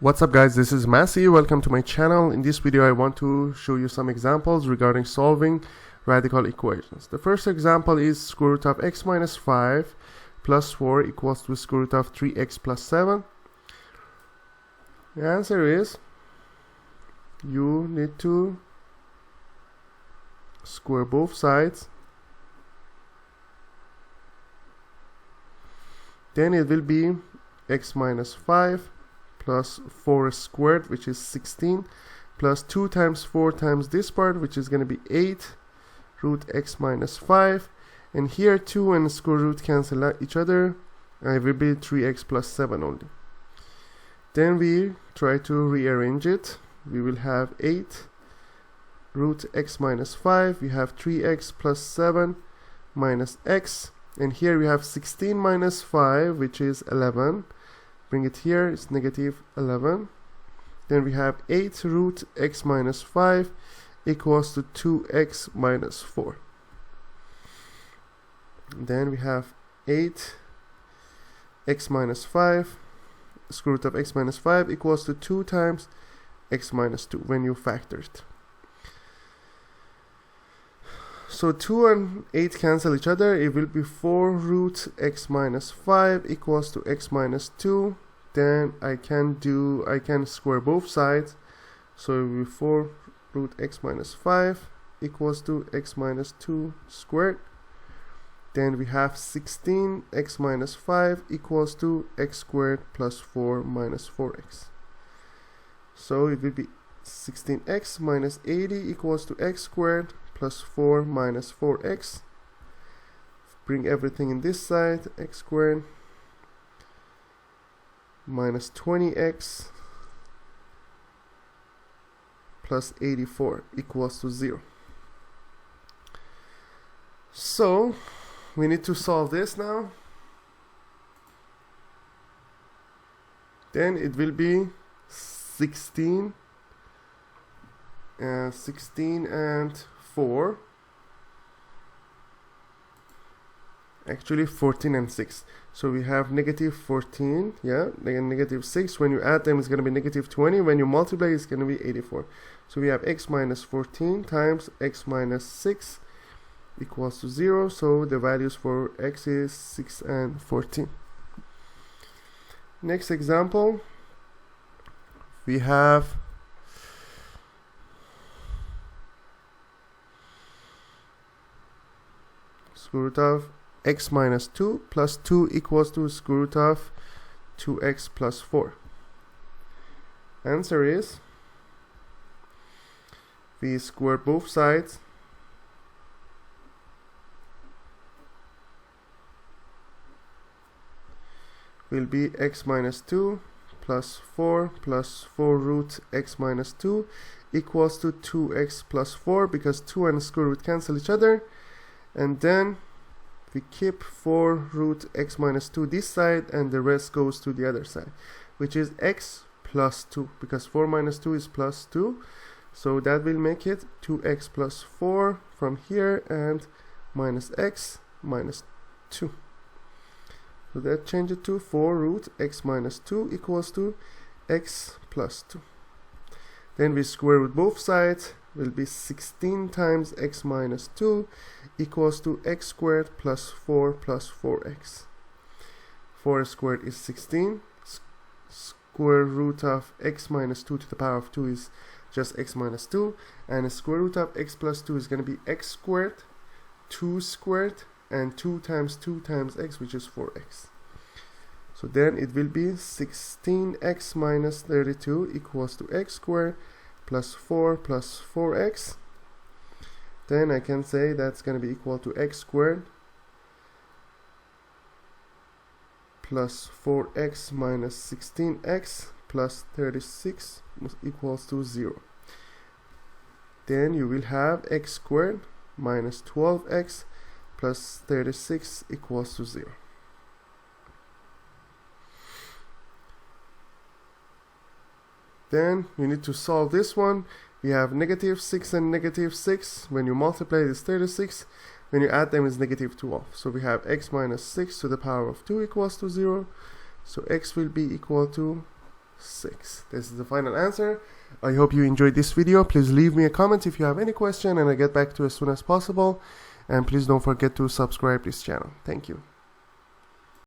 What's up guys, this is Massey. Welcome to my channel. In this video I want to show you some examples regarding solving radical equations. The first example is square root of x minus 5 plus 4 equals to square root of 3x plus 7. The answer is you need to square both sides. Then it will be x minus 5 plus 4 squared, which is 16, plus 2 times 4 times this part, which is going to be 8 root x minus 5. And here 2 and square root cancel out each other, and it will be 3x plus 7 only. Then we try to rearrange it. We will have 8 root x minus 5. We have 3x plus 7 minus x. And here we have 16 minus 5, which is 11. Bring it here, it's negative 11. Then we have 8 root x minus 5 equals to 2x minus 4. Then we have 8 x minus 5, square root of x minus 5 equals to 2 times x minus 2 when you factor it. So 2 and 8 cancel each other. It will be 4 root x minus 5 equals to x minus 2. Then I can square both sides. So it will be 4 root x minus 5 equals to x minus 2 squared. Then we have 16 x minus 5 equals to x squared plus 4 minus 4x. So it will be 16x minus 80 equals to x squared plus 4 minus 4x. Bring everything in this side, x squared minus 20x plus 84 equals to 0. So we need to solve this now. Then it will be 16 and 4, actually 14 and 6. So we have negative 14, yeah, and negative 6. When you add them, it's going to be negative 20. When you multiply, it's going to be 84. So we have x minus 14 times x minus 6 equals to 0. So the values for x is 6 and 14. Next example, we have square root of x minus 2 plus 2 equals to square root of 2x plus 4. Answer is we square both sides. Will be x minus 2 plus 4 root x minus 2 equals to 2x plus 4, because 2 and square root cancel each other. And then we keep 4 root x minus 2 this side, and the rest goes to the other side, which is x plus 2, because 4 minus 2 is plus 2. So that will make it 2x plus 4 from here, and minus x minus 2. So that change it to 4 root x minus 2 equals to x plus 2. Then we square root both sides. Will be 16 times x minus 2 equals to x squared plus 4 plus 4x. 4 squared is 16. Square root of x minus 2 to the power of 2 is just x minus 2. And the square root of x plus 2 is going to be x squared, 2 squared, and 2 times x, which is 4x. So then it will be 16x minus 32 equals to x squared plus 4 plus 4x. Then I can say that's going to be equal to x squared plus 4x minus 16x plus 36 equals to 0. Then you will have x squared minus 12x plus 36 equals to 0. Then you need to solve this one. We have negative 6 and negative 6. When you multiply, it is 36. When you add them, it's negative 12. So we have x minus 6 to the power of 2 equals to 0. So x will be equal to 6. This is the final answer. I hope you enjoyed this video. Please leave me a comment if you have any question, and I'll get back to you as soon as possible. And please don't forget to subscribe this channel. Thank you.